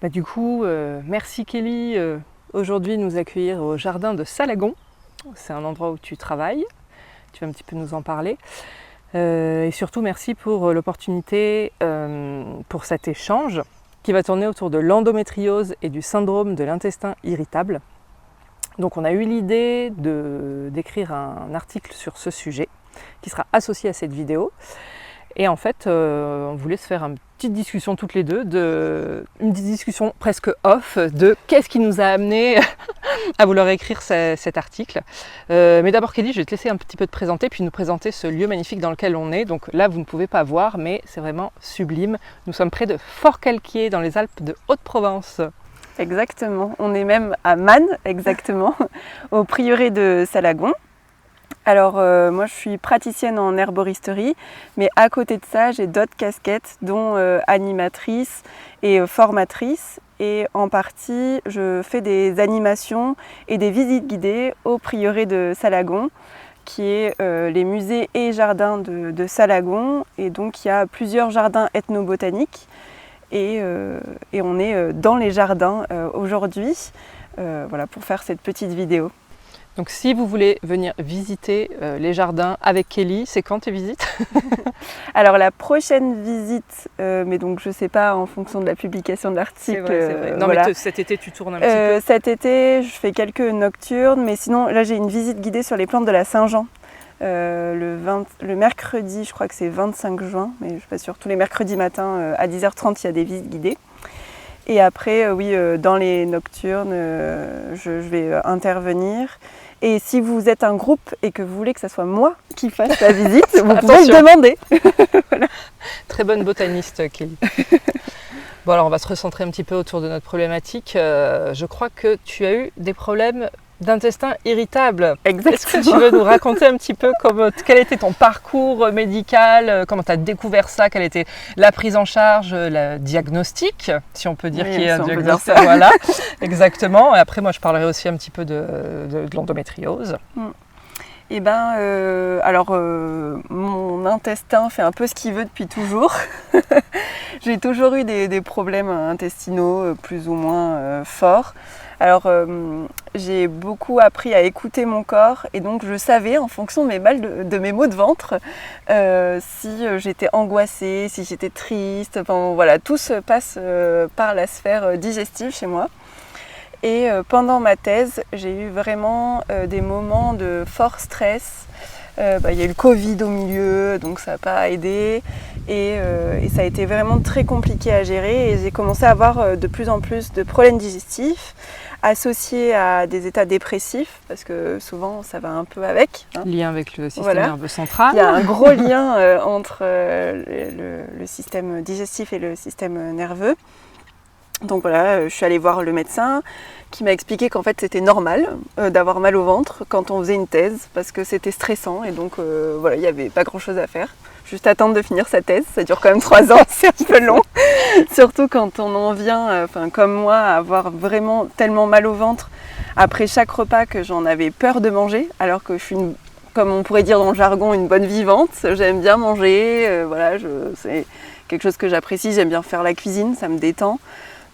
Du coup, merci Kelly aujourd'hui de nous accueillir au jardin de Salagon. C'est un endroit où tu travailles, tu vas un petit peu nous en parler. Et surtout merci pour l'opportunité, pour cet échange qui va tourner autour de l'endométriose et du syndrome de l'intestin irritable. Donc on a eu l'idée d'écrire un article sur ce sujet qui sera associé à cette vidéo. Et en fait, on voulait se faire une petite discussion toutes les deux, une discussion presque off de qu'est-ce qui nous a amené à vouloir écrire cet article. Mais d'abord Kelly, je vais te laisser un petit peu te présenter, puis nous présenter ce lieu magnifique dans lequel on est. Donc là, vous ne pouvez pas voir, mais c'est vraiment sublime. Nous sommes près de Forcalquier, dans les Alpes de Haute-Provence. Exactement, on est même à Man, exactement, au prieuré de Salagon. Alors moi je suis praticienne en herboristerie, mais à côté de ça j'ai d'autres casquettes dont animatrice et formatrice, et en partie je fais des animations et des visites guidées au prieuré de Salagon, qui est les musées et jardins de Salagon, et donc il y a plusieurs jardins ethnobotaniques et on est dans les jardins aujourd'hui, voilà, pour faire cette petite vidéo. Donc si vous voulez venir visiter les jardins avec Kelly, c'est quand tes visites? Alors la prochaine visite, mais donc je sais pas en fonction de la publication de l'article. C'est vrai. Non voilà. Mais cet été tu tournes un petit peu. Cet été je fais quelques nocturnes, mais sinon là j'ai une visite guidée sur les plantes de la Saint-Jean. Le mercredi, je crois que c'est 25 juin, mais je ne suis pas sûre, tous les mercredis matins à 10h30 il y a des visites guidées. Et après, oui, dans les nocturnes, je vais intervenir. Et si vous êtes un groupe et que vous voulez que ce soit moi qui fasse la visite, vous pouvez me demander. Voilà. Très bonne botaniste, Kelly. Bon, alors on va se recentrer un petit peu autour de notre problématique. Je crois que tu as eu des problèmes d'intestin irritable. Exactement. Est-ce que tu veux nous raconter un petit peu quel était ton parcours médical, comment tu as découvert ça, quelle était la prise en charge, le diagnostic, si on peut dire qu'il y a un diagnostic. Voilà, exactement. Et après, moi, je parlerai aussi un petit peu de l'endométriose. Eh bien, mon intestin fait un peu ce qu'il veut depuis toujours. J'ai toujours eu des problèmes intestinaux plus ou moins forts. Alors, j'ai beaucoup appris à écouter mon corps, et donc je savais, en fonction de mes maux de ventre, si j'étais angoissée, si j'étais triste. Enfin, voilà, tout se passe par la sphère digestive chez moi. Et pendant ma thèse, j'ai eu vraiment des moments de fort stress. Il y a eu le Covid au milieu, donc ça n'a pas aidé. Et ça a été vraiment très compliqué à gérer. Et j'ai commencé à avoir de plus en plus de problèmes digestifs, associés à des états dépressifs, parce que souvent ça va un peu avec. Lien avec le système nerveux central. Il y a un gros lien entre le système digestif et le système nerveux. Donc voilà, je suis allée voir le médecin qui m'a expliqué qu'en fait c'était normal d'avoir mal au ventre quand on faisait une thèse, parce que c'était stressant, et donc voilà, il n'y avait pas grand chose à faire. Juste attendre de finir sa thèse, ça dure quand même 3 ans, c'est un peu long. Surtout quand on en vient, comme moi, à avoir vraiment tellement mal au ventre après chaque repas que j'en avais peur de manger, alors que je suis, comme on pourrait dire dans le jargon, une bonne vivante. J'aime bien manger, voilà, c'est quelque chose que j'apprécie, j'aime bien faire la cuisine, ça me détend.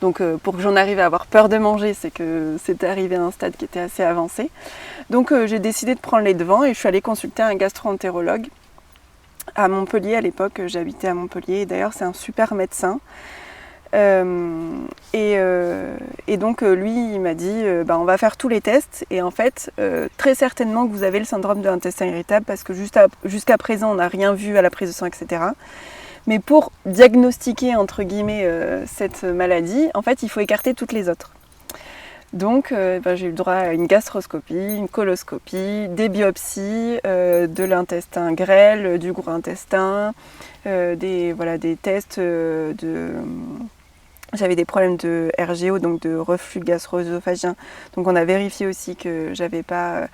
Donc pour que j'en arrive à avoir peur de manger, c'est que c'était arrivé à un stade qui était assez avancé. Donc j'ai décidé de prendre les devants et je suis allée consulter un gastro-entérologue à Montpellier. À l'époque, j'habitais à Montpellier, et d'ailleurs c'est un super médecin. Et donc lui, il m'a dit on va faire tous les tests, et en fait très certainement que vous avez le syndrome de l'intestin irritable, parce que jusqu'à présent on n'a rien vu à la prise de sang, etc. Mais pour diagnostiquer entre guillemets cette maladie, en fait il faut écarter toutes les autres. Donc j'ai eu le droit à une gastroscopie, une coloscopie, des biopsies de l'intestin grêle, du gros intestin, des tests J'avais des problèmes de RGO, donc de reflux gastro-œsophagien. Donc on a vérifié aussi que j'avais pas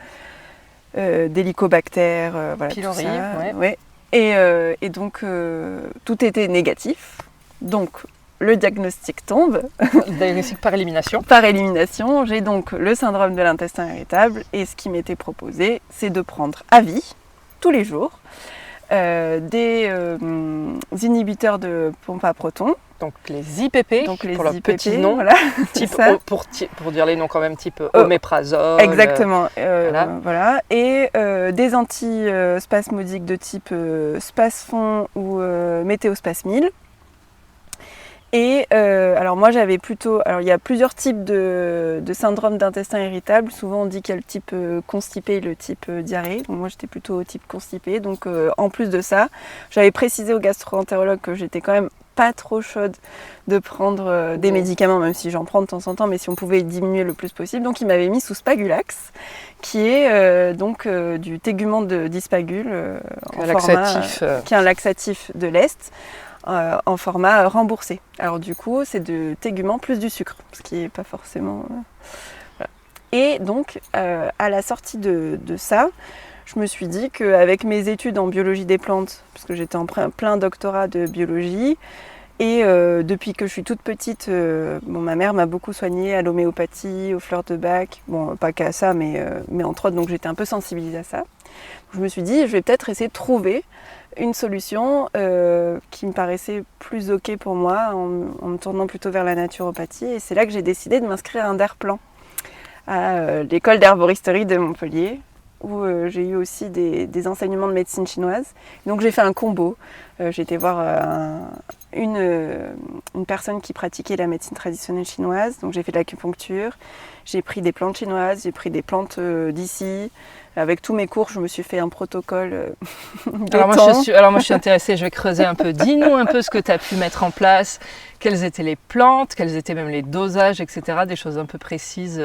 d'hélicobactère, pylori, tout ça. ouais. Ouais. Et donc tout était négatif. Donc le diagnostic tombe. Diagnostic par élimination. Par élimination, j'ai donc le syndrome de l'intestin irritable, et ce qui m'était proposé, c'est de prendre à vie, tous les jours, des inhibiteurs de pompe à protons. Donc les IPP, Donc les pour leur IPP, petit nom, voilà, type ça. pour dire les noms quand même, type oméprazole. Exactement, voilà. Et des antispasmodiques de type Spasfon ou météospasmil. Et alors moi j'avais plutôt, alors il y a plusieurs types de syndrome d'intestin irritable. Souvent on dit qu'il y a le type constipé et le type diarrhée. Donc moi j'étais plutôt au type constipé. Donc en plus de ça, j'avais précisé au gastro-entérologue que j'étais quand même pas trop chaude de prendre des médicaments, même si j'en prends de temps en temps, mais si on pouvait diminuer le plus possible. Donc il m'avait mis sous Spagulax, qui est du tégument de Dispagule, qui est un laxatif de l'Est. En format remboursé. Alors du coup, c'est de tégument plus du sucre, ce qui n'est pas forcément... Voilà. Et donc, à la sortie de ça, je me suis dit qu'avec mes études en biologie des plantes, parce que j'étais en plein doctorat de biologie, et depuis que je suis toute petite, ma mère m'a beaucoup soignée à l'homéopathie, aux fleurs de bac, bon, pas qu'à ça, mais entre autres, donc j'étais un peu sensibilisée à ça. Je me suis dit, je vais peut-être essayer de trouver une solution qui me paraissait plus ok pour moi en me tournant plutôt vers la naturopathie. Et c'est là que j'ai décidé de m'inscrire à un DER-Plan à l'école d'herboristerie de Montpellier, où j'ai eu aussi des enseignements de médecine chinoise. Donc j'ai fait un combo. J'ai été voir une personne qui pratiquait la médecine traditionnelle chinoise. Donc j'ai fait de l'acupuncture, j'ai pris des plantes chinoises, j'ai pris des plantes d'ici. Avec tous mes cours, je me suis fait un protocole alors moi je suis intéressée, je vais creuser un peu. Dis-nous un peu ce que tu as pu mettre en place, quelles étaient les plantes, quels étaient même les dosages, etc. Des choses un peu précises.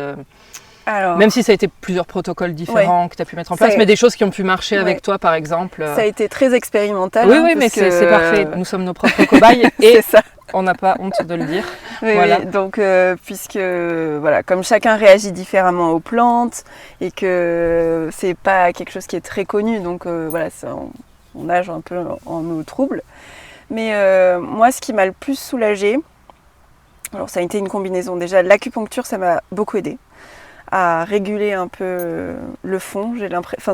Alors, même si ça a été plusieurs protocoles différents que tu as pu mettre en place, mais des choses qui ont pu marcher avec toi par exemple. Ça a été très expérimental. Oui, mais c'est parfait. Nous sommes nos propres cobayes et on n'a pas honte de le dire. Oui, voilà. Oui, donc puisque voilà, comme chacun réagit différemment aux plantes et que c'est pas quelque chose qui est très connu, donc voilà, on nage un peu en eau trouble. Mais moi, ce qui m'a le plus soulagée, alors ça a été une combinaison. Déjà, l'acupuncture, ça m'a beaucoup aidée à réguler un peu le fond.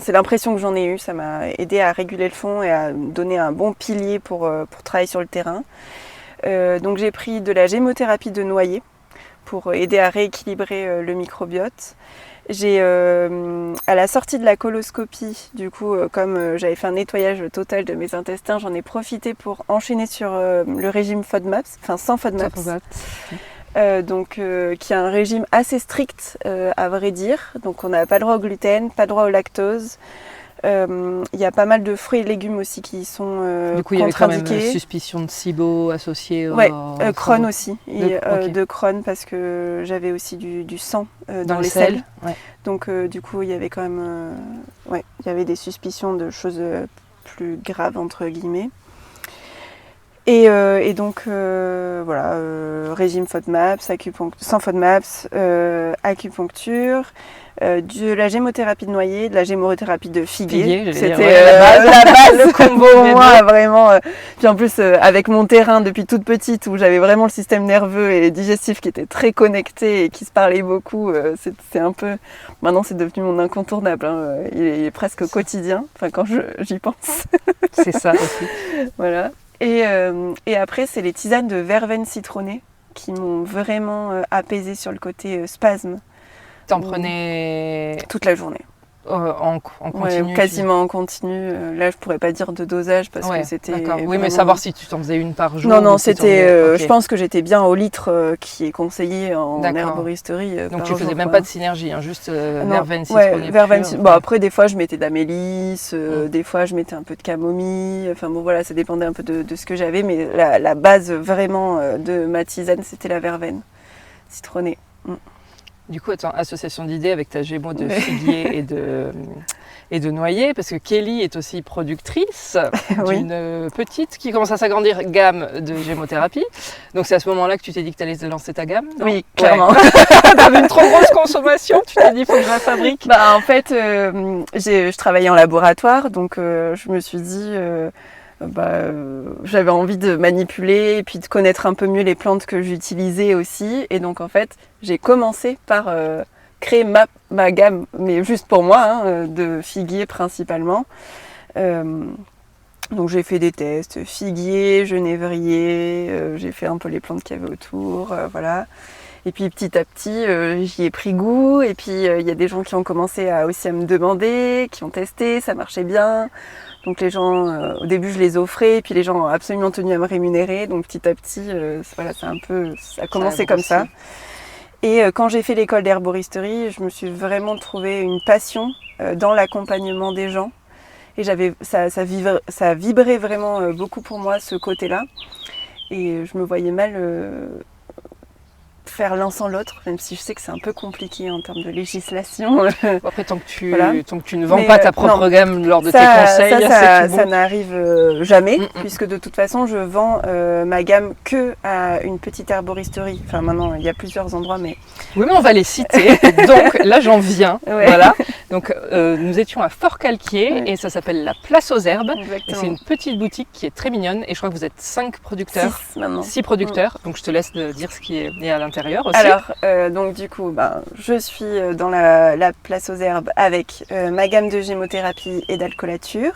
C'est l'impression que j'en ai eue. Ça m'a aidé à réguler le fond et à donner un bon pilier pour travailler sur le terrain. Donc j'ai pris de la gémothérapie de noyer pour aider à rééquilibrer le microbiote. À la sortie de la coloscopie, du coup, comme j'avais fait un nettoyage total de mes intestins, j'en ai profité pour enchaîner sur le régime FODMAPs, enfin sans FODMAPs. Qui est un régime assez strict à vrai dire. Donc on n'a pas le droit au gluten, pas le droit au lactose. Il y a pas mal de fruits et légumes aussi qui sont du coup, il y avait quand même suspicion de SIBO associée au... Crohn aussi. De Crohn parce que j'avais aussi du sang dans les selles. Ouais. Donc du coup, il y avait quand même il y avait des suspicions de choses plus graves entre guillemets. Et donc voilà, régime FODMAPs, sans FODMAPs, acupuncture, de la gémothérapie de noyer, de la gémothérapie de figuier. C'était la base, le combo moi vraiment. Puis en plus avec mon terrain depuis toute petite où j'avais vraiment le système nerveux et digestif qui était très connecté et qui se parlait beaucoup, c'est un peu. Maintenant c'est devenu mon incontournable. Hein. Il est presque quotidien. Enfin quand j'y pense. C'est ça aussi. Voilà. Et après, c'est les tisanes de verveine citronnée qui m'ont vraiment apaisée sur le côté spasme. T'en prenais toute la journée. En continu? Ouais, quasiment en continu. Là, je pourrais pas dire de dosage parce que c'était... D'accord. Oui, mais savoir si tu t'en faisais une par jour. Non, c'était... Je pense que j'étais bien au litre qui est conseillé en herboristerie. Donc tu faisais même pas de synergie, hein, juste verveine citronnée. Verveine pure. Bon, après, des fois, je mettais d'amélis, des fois, je mettais un peu de camomille. Enfin bon, voilà, ça dépendait un peu de ce que j'avais. Mais la base vraiment de ma tisane, c'était la verveine citronnée. Du coup, attends, association d'idées avec ta gémo de figuier et de noyer, parce que Kelly est aussi productrice d'une petite qui commence à s'agrandir gamme de gémothérapie. Donc c'est à ce moment-là que tu t'es dit que tu allais te lancer ta gamme, non? Oui, clairement. Tu avais une trop grosse consommation, tu t'es dit il faut que je la fabrique. En fait, je travaillais en laboratoire, donc je me suis dit... j'avais envie de manipuler et puis de connaître un peu mieux les plantes que j'utilisais aussi. Et donc en fait, j'ai commencé par créer ma gamme, mais juste pour moi, de figuier principalement. Donc j'ai fait des tests, figuier, genévrier, j'ai fait un peu les plantes qu'il y avait autour, voilà. Et puis petit à petit, j'y ai pris goût. Et puis il y a des gens qui ont commencé aussi à me demander, qui ont testé, ça marchait bien. Donc les gens, au début je les offrais, et puis les gens ont absolument tenu à me rémunérer. Donc petit à petit, voilà, ça a commencé comme ça. Et quand j'ai fait l'école d'herboristerie, je me suis vraiment trouvé une passion dans l'accompagnement des gens. Et ça vibrait vraiment beaucoup pour moi, ce côté-là. Et je me voyais mal faire l'un sans l'autre, même si je sais que c'est un peu compliqué en termes de législation. Après, tant que tu ne Mais, vends pas ta propre gamme lors de tes conseils, ça, c'est tout bon. ça n'arrive jamais, puisque de toute façon, je vends ma gamme que à une petite herboristerie. Enfin, maintenant, il y a plusieurs endroits, mais... Oui, mais on va les citer. Donc là, j'en viens. Ouais. Voilà. Donc, nous étions à Fort-Calquier et ça s'appelle la Place aux Herbes. Et c'est une petite boutique qui est très mignonne. Et je crois que vous êtes 5 producteurs. 6 maintenant. 6 producteurs. Donc, je te laisse dire ce qui est à l'intérieur aussi. Alors, donc du coup, je suis dans la Place aux Herbes avec ma gamme de gémothérapie et d'alcoolature.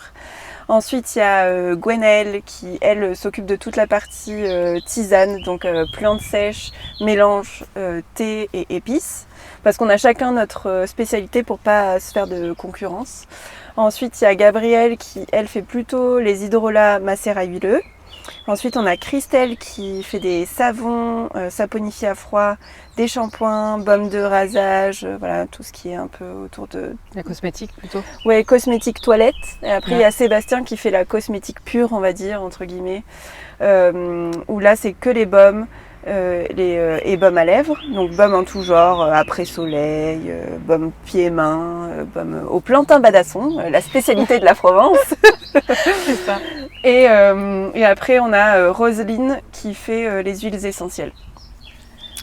Ensuite, il y a Gwenaëlle qui, elle, s'occupe de toute la partie tisane, donc plantes sèches, mélange, thé et épices. Parce qu'on a chacun notre spécialité pour pas se faire de concurrence. Ensuite, il y a Gabrielle qui, elle, fait plutôt les hydrolats macérats huileux. Ensuite, on a Christelle qui fait des savons, saponifiés à froid, des shampoings, baumes de rasage, voilà, tout ce qui est un peu autour de... La cosmétique plutôt. Ouais, cosmétique toilette. Et après, il y a Sébastien qui fait la cosmétique pure, on va dire, entre guillemets, où là, c'est que les baumes. Et baumes à lèvres, donc baumes en tout genre, après soleil, baumes pieds et mains, baumes au plantain badasson, la spécialité de la Provence. C'est ça. Et après on a Roselyne qui fait les huiles essentielles.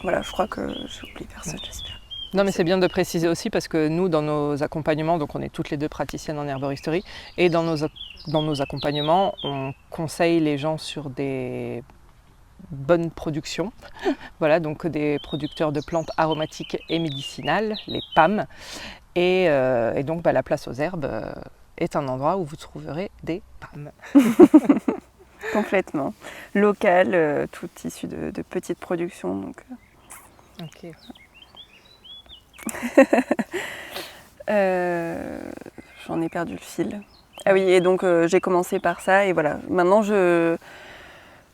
Voilà, je crois que j'ai oublié personne, j'espère. Non, mais c'est bien de préciser aussi parce que nous, dans nos accompagnements, donc on est toutes les deux praticiennes en herboristerie, et dans nos accompagnements, on conseille les gens sur des bonne production, voilà, donc des producteurs de plantes aromatiques et médicinales, les PAM, et donc la Place aux Herbes est un endroit où vous trouverez des PAM. Complètement, local, tout issu de petites productions. Donc. Ok. J'en ai perdu le fil. Ah oui, et donc j'ai commencé par ça, et voilà, maintenant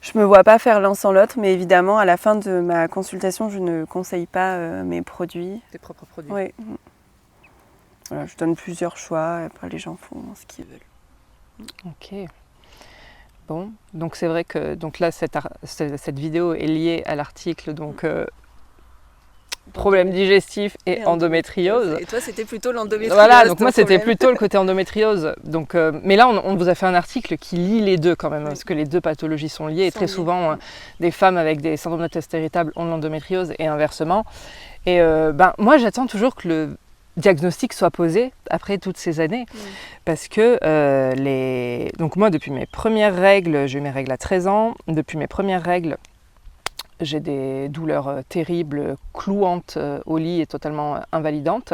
je me vois pas faire l'un sans l'autre, mais évidemment, à la fin de ma consultation, je ne conseille pas mes produits. Tes propres produits. Oui. Voilà, je donne plusieurs choix, et après les gens font ce qu'ils veulent. Ok. Bon, donc c'est vrai que donc là, cette vidéo est liée à l'article, donc problème digestif et endométriose. Et toi, c'était plutôt l'endométriose. Voilà, donc moi c'était plutôt le côté endométriose. Donc, mais là, on vous a fait un article qui lie les deux quand même, parce que les deux pathologies sont liées. Et très souvent, des femmes avec des syndromes de test irritable ont de l'endométriose et inversement. Et moi, j'attends toujours que le diagnostic soit posé après toutes ces années. Parce que donc moi, depuis mes premières règles, j'ai eu mes règles à 13 ans. Depuis mes premières règles, j'ai des douleurs terribles, clouantes au lit et totalement invalidantes.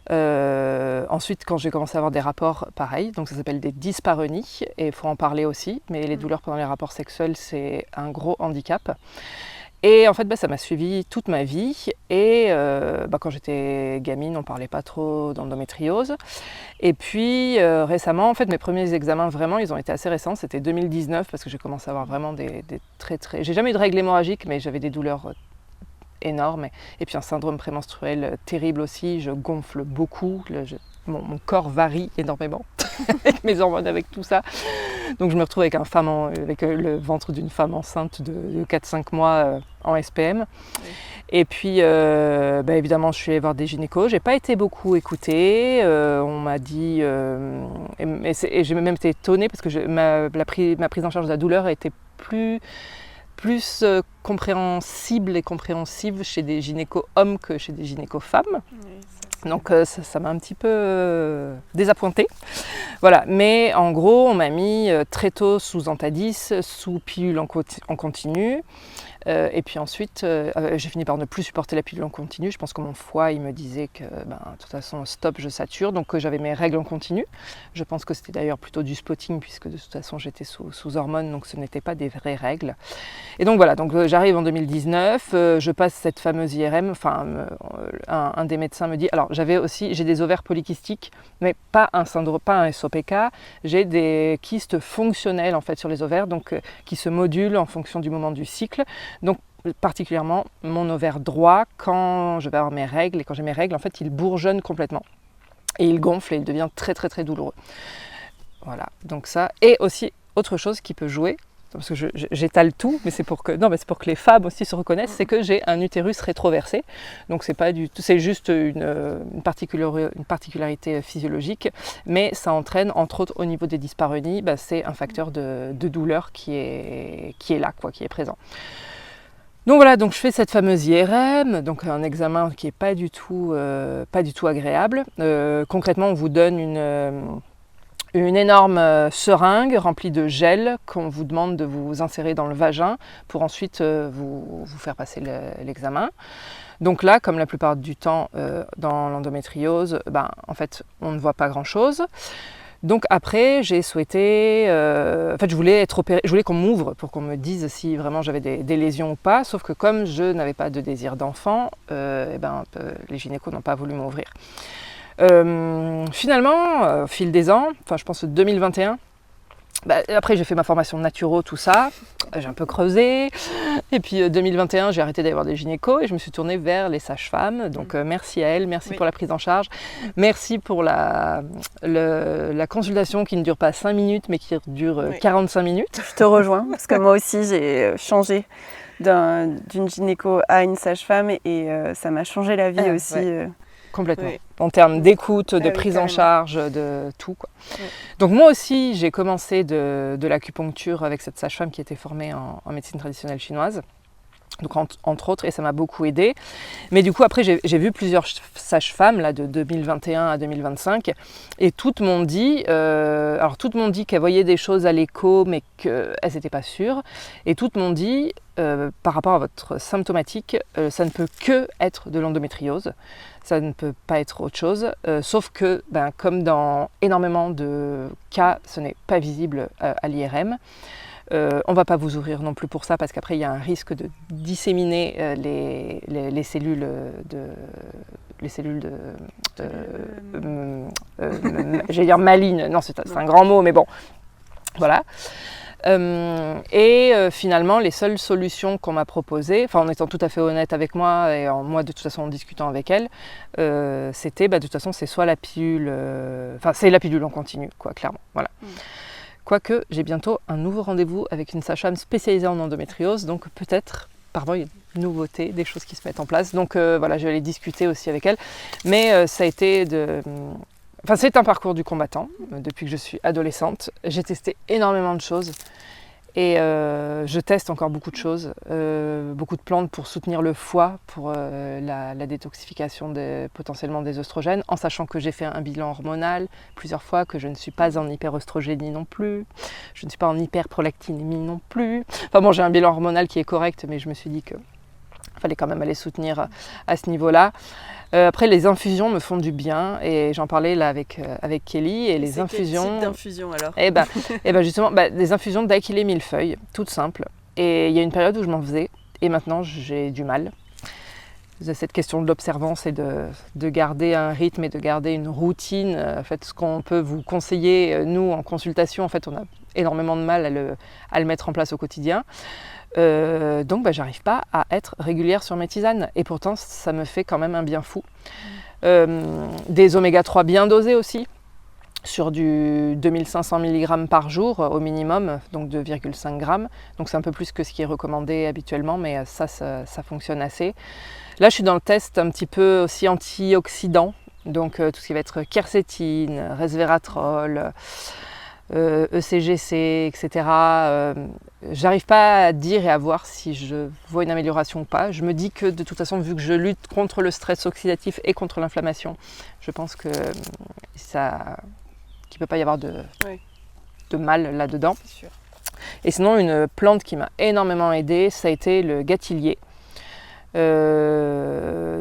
Ensuite, quand j'ai commencé à avoir des rapports, pareil, donc ça s'appelle des dyspareunies et il faut en parler aussi. Mais les douleurs pendant les rapports sexuels, c'est un gros handicap. Et en fait, ça m'a suivi toute ma vie. Et quand j'étais gamine, on ne parlait pas trop d'endométriose. Et puis récemment, en fait, mes premiers examens, vraiment, ils ont été assez récents. C'était 2019 parce que j'ai commencé à avoir vraiment des très... J'ai jamais eu de règles hémorragiques, mais j'avais des douleurs énormes. Et puis un syndrome prémenstruel terrible aussi. Je gonfle beaucoup. Mon corps varie énormément avec mes hormones, avec tout ça. Donc je me retrouve avec avec le ventre d'une femme enceinte de 4-5 mois en SPM. Oui. Et puis évidemment je suis allée voir des gynécos. J'ai pas été beaucoup écoutée. On m'a dit et j'ai même été étonnée parce que ma prise en charge de la douleur a été plus compréhensible et compréhensive chez des gynécos hommes que chez des gynécos femmes. Oui, donc ça m'a un petit peu désappointée. Voilà. Mais en gros, on m'a mis très tôt sous Antadis, sous pilule en continu. Et puis ensuite, j'ai fini par ne plus supporter la pilule en continu. Je pense que mon foie, il me disait que, de toute façon, stop, je sature. Donc j'avais mes règles en continu. Je pense que c'était d'ailleurs plutôt du spotting, puisque de toute façon, j'étais sous hormones, donc ce n'était pas des vraies règles. Et donc voilà, donc j'arrive en 2019, je passe cette fameuse IRM. Enfin, un des médecins me dit, alors j'ai des ovaires polykystiques, mais pas un syndrome, pas un SOPK. J'ai des kystes fonctionnels en fait sur les ovaires, donc qui se modulent en fonction du moment du cycle. Donc particulièrement mon ovaire droit, quand je vais avoir mes règles, et quand j'ai mes règles, en fait, il bourgeonne complètement. Et il gonfle et il devient très très très douloureux. Voilà, donc ça. Et aussi, autre chose qui peut jouer, parce que j'étale tout, mais c'est pour que les femmes aussi se reconnaissent, c'est que j'ai un utérus rétroversé. Donc c'est juste une particularité physiologique, mais ça entraîne, entre autres au niveau des dyspareunies, c'est un facteur de douleur qui est là, qui est présent. Donc voilà, donc je fais cette fameuse IRM, donc un examen qui n'est pas du tout agréable. Concrètement, on vous donne une énorme seringue remplie de gel qu'on vous demande de vous insérer dans le vagin pour ensuite vous faire passer l'examen. Donc là, comme la plupart du temps dans l'endométriose, en fait, on ne voit pas grand-chose. Donc après, j'ai souhaité, je voulais être opérée, je voulais qu'on m'ouvre pour qu'on me dise si vraiment j'avais des lésions ou pas, sauf que comme je n'avais pas de désir d'enfant, les gynécos n'ont pas voulu m'ouvrir. Finalement, au fil des ans, je pense 2021, après j'ai fait ma formation de naturo, tout ça, j'ai un peu creusé, et puis 2021 j'ai arrêté d'aller voir des gynécos et je me suis tournée vers les sages-femmes, donc merci à elles, merci pour la prise en charge, merci pour la consultation qui ne dure pas 5 minutes mais qui dure 45 minutes. Je te rejoins, parce que moi aussi j'ai changé d'une gynéco à une sage-femme et ça m'a changé la vie aussi. Complètement. Oui. En termes d'écoute, de prise en charge, de tout, quoi. Oui. Donc moi aussi, j'ai commencé de l'acupuncture avec cette sage-femme qui était formée en médecine traditionnelle chinoise. Donc entre autres, et ça m'a beaucoup aidée. Mais du coup, après, j'ai vu plusieurs sages-femmes là, de 2021 à 2025, et toutes m'ont dit qu'elles voyaient des choses à l'écho, mais qu'elles n'étaient pas sûres. Et toutes m'ont dit, par rapport à votre symptomatique, ça ne peut que être de l'endométriose. Ça ne peut pas être autre chose, sauf que, comme dans énormément de cas, ce n'est pas visible à l'IRM. On ne va pas vous ouvrir non plus pour ça, parce qu'après, il y a un risque de disséminer les cellules j'allais dire malignes, non, c'est un grand mot, mais bon, voilà. Finalement, les seules solutions qu'on m'a proposées, en étant tout à fait honnête avec moi et moi de toute façon en discutant avec elle, c'était de toute façon c'est soit la pilule, c'est la pilule en continu, quoi, clairement, voilà. Quoique j'ai bientôt un nouveau rendez-vous avec une sage-femme spécialisée en endométriose, donc peut-être, il y a des nouveautés, des choses qui se mettent en place, donc je vais aller discuter aussi avec elle, mais ça a été c'est un parcours du combattant. Depuis que je suis adolescente, j'ai testé énormément de choses et je teste encore beaucoup de choses, beaucoup de plantes pour soutenir le foie, pour la détoxification potentiellement des oestrogènes, en sachant que j'ai fait un bilan hormonal plusieurs fois, que je ne suis pas en hyperoestrogénie non plus, je ne suis pas en hyperprolactinémie non plus. J'ai un bilan hormonal qui est correct, mais je me suis dit qu'il fallait quand même aller soutenir à ce niveau-là. Après, les infusions me font du bien et j'en parlais là avec Kelly. Et les infusions. Quel type d'infusion alors? Justement, des infusions d'Achillée millefeuille, toutes simples. Et il y a une période où je m'en faisais et maintenant j'ai du mal. Cette question de l'observance et de garder un rythme et de garder une routine. En fait, ce qu'on peut vous conseiller, nous en consultation, en fait, on a énormément de mal à le mettre en place au quotidien. Donc j'arrive pas à être régulière sur mes tisanes et pourtant ça me fait quand même un bien fou. Des oméga 3 bien dosés aussi, sur du 2500 mg par jour au minimum, donc 2,5 g. Donc c'est un peu plus que ce qui est recommandé habituellement, mais ça fonctionne assez. Là je suis dans le test un petit peu aussi antioxydant, donc tout ce qui va être quercétine, resveratrol, ECGC, etc. J'arrive pas à dire et à voir si je vois une amélioration ou pas. Je me dis que de toute façon, vu que je lutte contre le stress oxydatif et contre l'inflammation, je pense que qu'il ne peut pas y avoir de mal là-dedans. C'est sûr. Et sinon, une plante qui m'a énormément aidée, ça a été le gâtillier.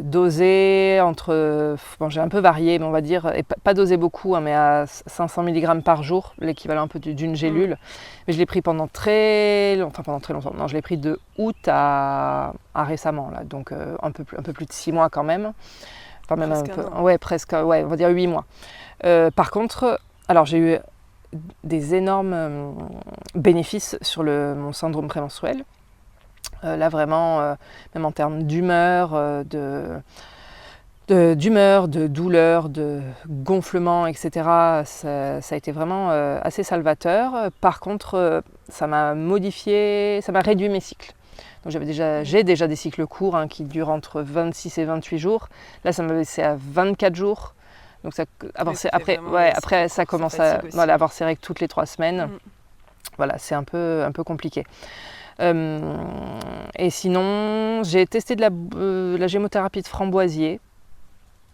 Dosé entre, bon, j'ai un peu varié, mais on va dire, et pas dosé beaucoup, hein, mais à 500 mg par jour, l'équivalent un peu d'une gélule. Mais je l'ai pris pendant très longtemps, non, je l'ai pris de août à récemment, là, donc un peu plus de 6 mois quand même. Enfin, même Presque un peu, un an. ouais, presque, ouais, on va dire 8 mois. Par contre, alors j'ai eu des énormes bénéfices sur mon syndrome prémenstruel. Là vraiment, même en termes d'humeur, de douleur, de gonflement, etc. Ça a été vraiment assez salvateur. Par contre, ça m'a réduit mes cycles. Donc j'ai déjà des cycles courts qui durent entre 26 et 28 jours. Là, ça m'a laissé à 24 jours. Donc après, ça commence à avoir ses règles toutes les 3 semaines. Voilà, c'est un peu compliqué. Et sinon, j'ai testé de la gémothérapie de framboisier.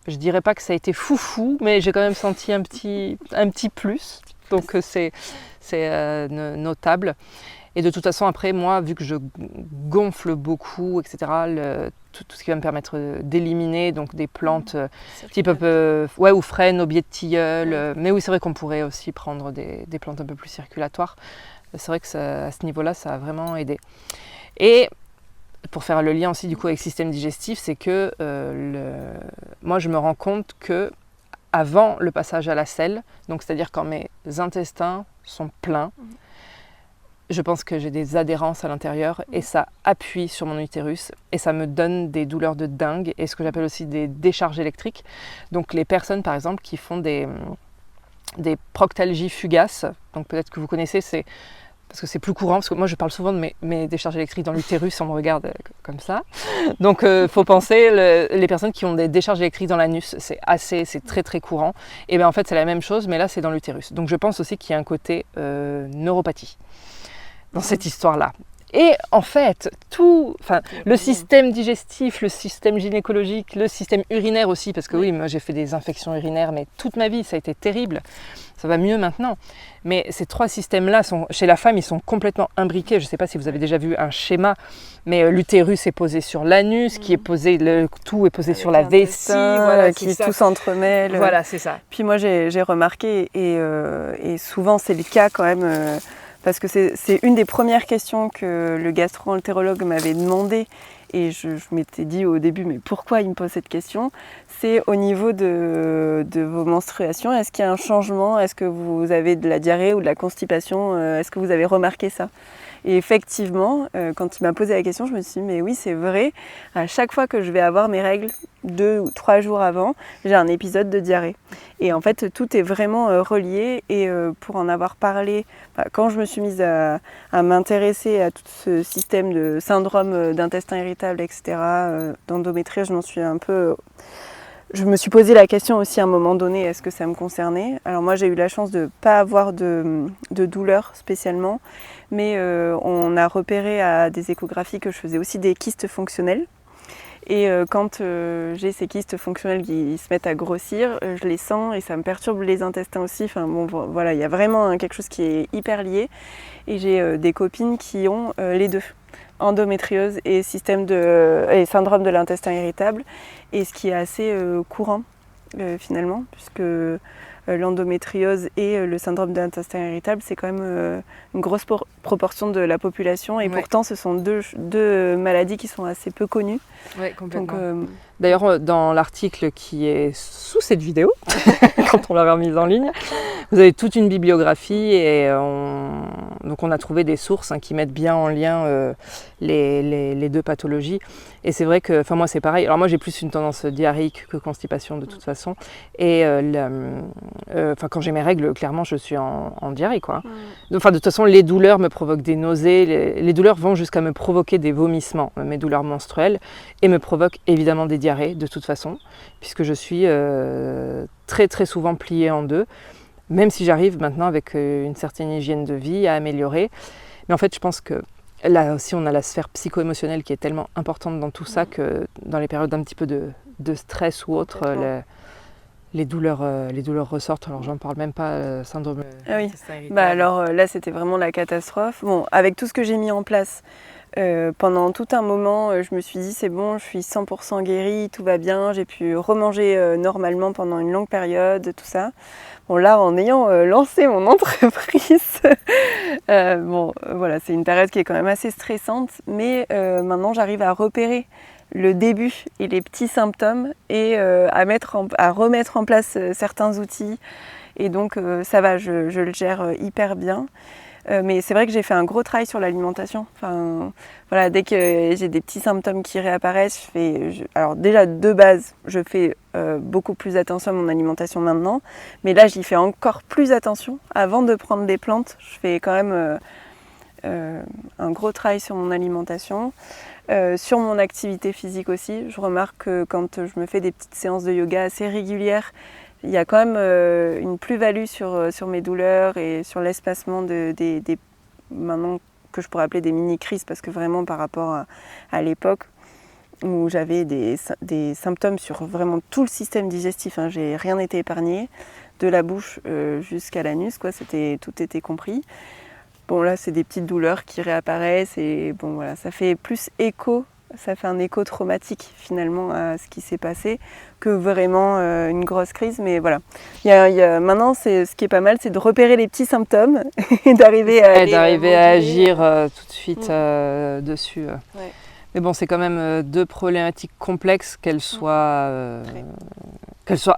Je dirais pas que ça a été foufou, mais j'ai quand même senti un petit plus. Donc c'est notable. Et de toute façon, après, moi, vu que je gonfle beaucoup, etc., tout ce qui va me permettre d'éliminer donc des plantes type ou frênes, aubier de tilleul. Mais oui, c'est vrai qu'on pourrait aussi prendre des plantes un peu plus circulatoires. C'est vrai que à ce niveau-là, ça a vraiment aidé. Et pour faire le lien aussi du coup avec le système digestif, c'est que moi je me rends compte que avant le passage à la selle, donc c'est-à-dire quand mes intestins sont pleins, je pense que j'ai des adhérences à l'intérieur et ça appuie sur mon utérus et ça me donne des douleurs de dingue et ce que j'appelle aussi des décharges électriques. Donc les personnes par exemple qui font des proctalgies fugaces, donc peut-être que vous connaissez, c'est parce que c'est plus courant, parce que moi je parle souvent de mes décharges électriques dans l'utérus, on me regarde comme ça. Donc faut penser, les personnes qui ont des décharges électriques dans l'anus, c'est très très courant. Et bien en fait c'est la même chose, mais là c'est dans l'utérus. Donc je pense aussi qu'il y a un côté neuropathie dans cette histoire-là. Et en fait, le système digestif, le système gynécologique, le système urinaire aussi, parce que oui, moi j'ai fait des infections urinaires, mais toute ma vie ça a été terrible. Ça va mieux maintenant. Mais ces 3 systèmes-là, chez la femme, ils sont complètement imbriqués. Je ne sais pas si vous avez déjà vu un schéma, mais l'utérus est posé sur l'anus, tout est posé sur la vessie, qui tout s'entremêle. Voilà, c'est ça. Puis moi, j'ai remarqué, et souvent c'est le cas quand même, parce que c'est une des premières questions que le gastro-entérologue m'avait demandé. Et je m'étais dit au début, mais pourquoi il me pose cette question? C'est au niveau de vos menstruations. Est-ce qu'il y a un changement? Est-ce que vous avez de la diarrhée ou de la constipation? Est-ce que vous avez remarqué ça? Et effectivement, quand il m'a posé la question, je me suis dit, mais oui, c'est vrai. À chaque fois que je vais avoir mes règles, 2 ou 3 jours avant, j'ai un épisode de diarrhée. Et en fait, tout est vraiment relié. Et pour en avoir parlé, quand je me suis mise à m'intéresser à tout ce système de syndrome d'intestin irritable, etc., d'endométriose, je me suis posé la question aussi à un moment donné, est-ce que ça me concernait? Alors moi j'ai eu la chance de ne pas avoir de douleur spécialement, mais on a repéré à des échographies que je faisais aussi des kystes fonctionnels. Et quand j'ai ces kystes fonctionnels qui se mettent à grossir, je les sens et ça me perturbe les intestins aussi. Enfin bon, voilà, il y a vraiment quelque chose qui est hyper lié. Et j'ai des copines qui ont les deux, endométriose et syndrome de l'intestin irritable. Et ce qui est assez courant finalement, puisque l'endométriose et le syndrome de l'intestin irritable, c'est quand même une grosse proportion de la population. Et pourtant, ce sont deux maladies qui sont assez peu connues. Oui, complètement. Donc, d'ailleurs, dans l'article qui est sous cette vidéo, quand on l'avait remise en ligne, vous avez toute une bibliographie et donc on a trouvé des sources qui mettent bien en lien les 2 pathologies. Et c'est vrai que, moi c'est pareil. Alors moi j'ai plus une tendance diarrhéique que constipation de toute façon. Et quand j'ai mes règles, clairement je suis en diarrhée quoi. De toute façon les douleurs me provoquent des nausées. Les douleurs vont jusqu'à me provoquer des vomissements, mes douleurs menstruelles, et me provoquent évidemment des diarrhées de toute façon, puisque je suis très très souvent pliée en 2. Même si j'arrive maintenant avec une certaine hygiène de vie à améliorer. Mais en fait, je pense que là aussi, on a la sphère psycho-émotionnelle qui est tellement importante dans tout ça que dans les périodes d'un petit peu de stress ou autre, les douleurs ressortent. Alors j'en parle même pas, syndrome intestin irritable. Alors là c'était vraiment la catastrophe. Bon, avec tout ce que j'ai mis en place, pendant tout un moment je me suis dit c'est bon, je suis 100% guérie, tout va bien, j'ai pu remanger normalement pendant une longue période, tout ça. Bon là en ayant lancé mon entreprise, voilà, c'est une période qui est quand même assez stressante, mais maintenant j'arrive à repérer le début et les petits symptômes et à remettre en place certains outils. Et donc ça va, je le gère hyper bien. Mais c'est vrai que j'ai fait un gros travail sur l'alimentation. Enfin, voilà, dès que j'ai des petits symptômes qui réapparaissent, alors déjà de base, je fais beaucoup plus attention à mon alimentation maintenant. Mais là, j'y fais encore plus attention. Avant de prendre des plantes, je fais quand même un gros travail sur mon alimentation. Sur mon activité physique aussi, je remarque que quand je me fais des petites séances de yoga assez régulières, il y a quand même une plus-value sur mes douleurs et sur l'espacement des maintenant que je pourrais appeler des mini-crises, parce que vraiment par rapport à l'époque où j'avais des symptômes sur vraiment tout le système digestif, hein, j'ai rien été épargné, de la bouche jusqu'à l'anus, quoi, tout était compris. Bon là c'est des petites douleurs qui réapparaissent et bon voilà, ça fait un écho traumatique finalement à ce qui s'est passé que vraiment une grosse crise. Mais voilà, maintenant ce qui est pas mal, c'est de repérer les petits symptômes et d'arriver à agir tout de suite dessus. Ouais. Mais bon, c'est quand même deux problématiques complexes, qu'elles soient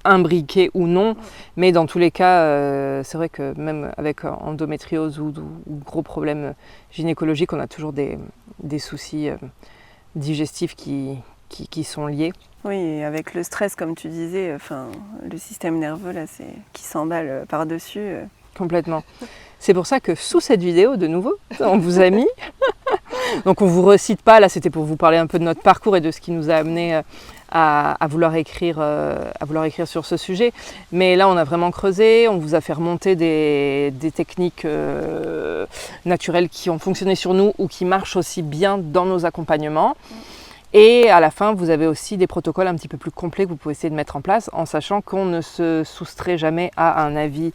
imbriquées ou non. Mais dans tous les cas, c'est vrai que même avec endométriose ou gros problèmes gynécologiques, on a toujours des soucis digestifs qui sont liés. Oui, et avec le stress, comme tu disais, le système nerveux là, qui s'emballe par-dessus. Complètement. C'est pour ça que sous cette vidéo, de nouveau, on vous a mis. Donc on ne vous recite pas, là c'était pour vous parler un peu de notre parcours et de ce qui nous a amené à vouloir écrire sur ce sujet. Mais là on a vraiment creusé, on vous a fait remonter des techniques naturelles qui ont fonctionné sur nous ou qui marchent aussi bien dans nos accompagnements. Et à la fin, vous avez aussi des protocoles un petit peu plus complets que vous pouvez essayer de mettre en place en sachant qu'on ne se soustrait jamais à un avis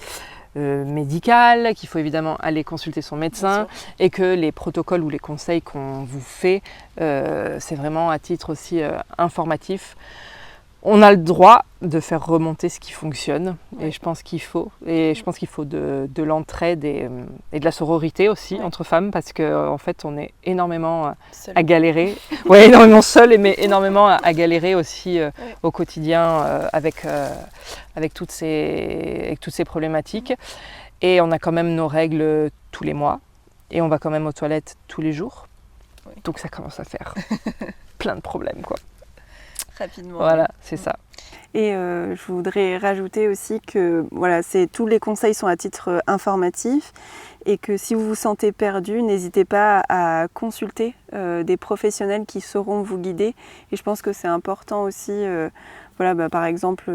médical, qu'il faut évidemment aller consulter son médecin et que les protocoles ou les conseils qu'on vous fait, c'est vraiment à titre aussi informatif. On a le droit de faire remonter ce qui fonctionne et je pense qu'il faut. Et je pense qu'il faut de l'entraide et de la sororité aussi entre femmes parce qu'en fait on est énormément à galérer. Ouais, énormément seul mais énormément à galérer aussi au quotidien avec toutes ces problématiques. Et on a quand même nos règles tous les mois et on va quand même aux toilettes tous les jours. Donc ça commence à faire plein de problèmes quoi. Rapidement. Voilà, c'est ça. Et je voudrais rajouter aussi que voilà, tous les conseils sont à titre informatif et que si vous vous sentez perdu, n'hésitez pas à consulter des professionnels qui sauront vous guider. Et je pense que c'est important aussi, par exemple,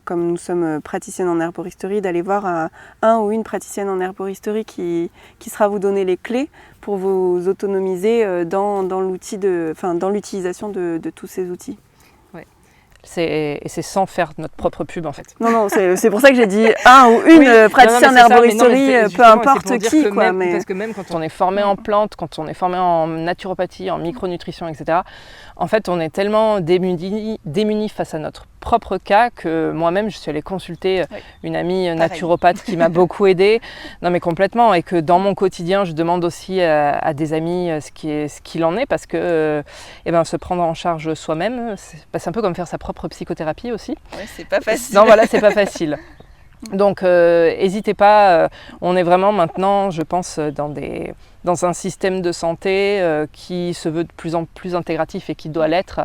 comme nous sommes praticiennes en herboristerie, d'aller voir un ou une praticienne en herboristerie qui sera vous donner les clés pour vous autonomiser dans l'utilisation de tous ces outils. C'est sans faire notre propre pub en fait. Non, c'est pour ça que j'ai dit un ou une praticienne en herboristerie, peu importe qui. Parce que même quand on est formé en plantes, quand on est formé en naturopathie, en micronutrition, etc., en fait on est tellement démunis face à notre propre cas que moi-même je suis allée consulter une amie naturopathe qui m'a beaucoup aidée. Non mais complètement, et que dans mon quotidien je demande aussi à des amis ce qu'il en est parce que se prendre en charge soi-même, c'est un peu comme faire sa propre psychothérapie aussi. Ouais, c'est pas facile. Non voilà, c'est pas facile. Donc n'hésitez pas, on est vraiment maintenant, je pense, dans un système de santé qui se veut de plus en plus intégratif et qui doit l'être.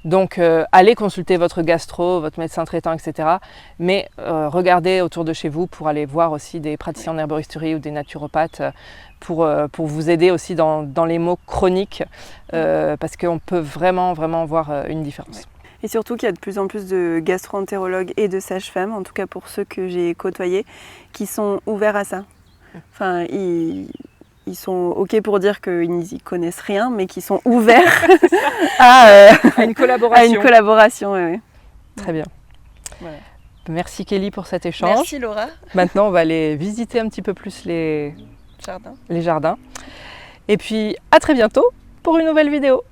Donc allez consulter votre gastro, votre médecin traitant, etc. Mais regardez autour de chez vous pour aller voir aussi des praticiens en herboristerie ou des naturopathes pour vous aider aussi dans les maux chroniques parce qu'on peut vraiment voir une différence. Et surtout qu'il y a de plus en plus de gastro-entérologues et de sages-femmes, en tout cas pour ceux que j'ai côtoyés, qui sont ouverts à ça. Enfin, ils sont OK pour dire qu'ils n'y connaissent rien, mais qui sont ouverts à une collaboration. Très bien. Voilà. Merci Kelly pour cet échange. Merci Laura. Maintenant, on va aller visiter un petit peu plus les Jardin. jardins. Et puis, à très bientôt pour une nouvelle vidéo.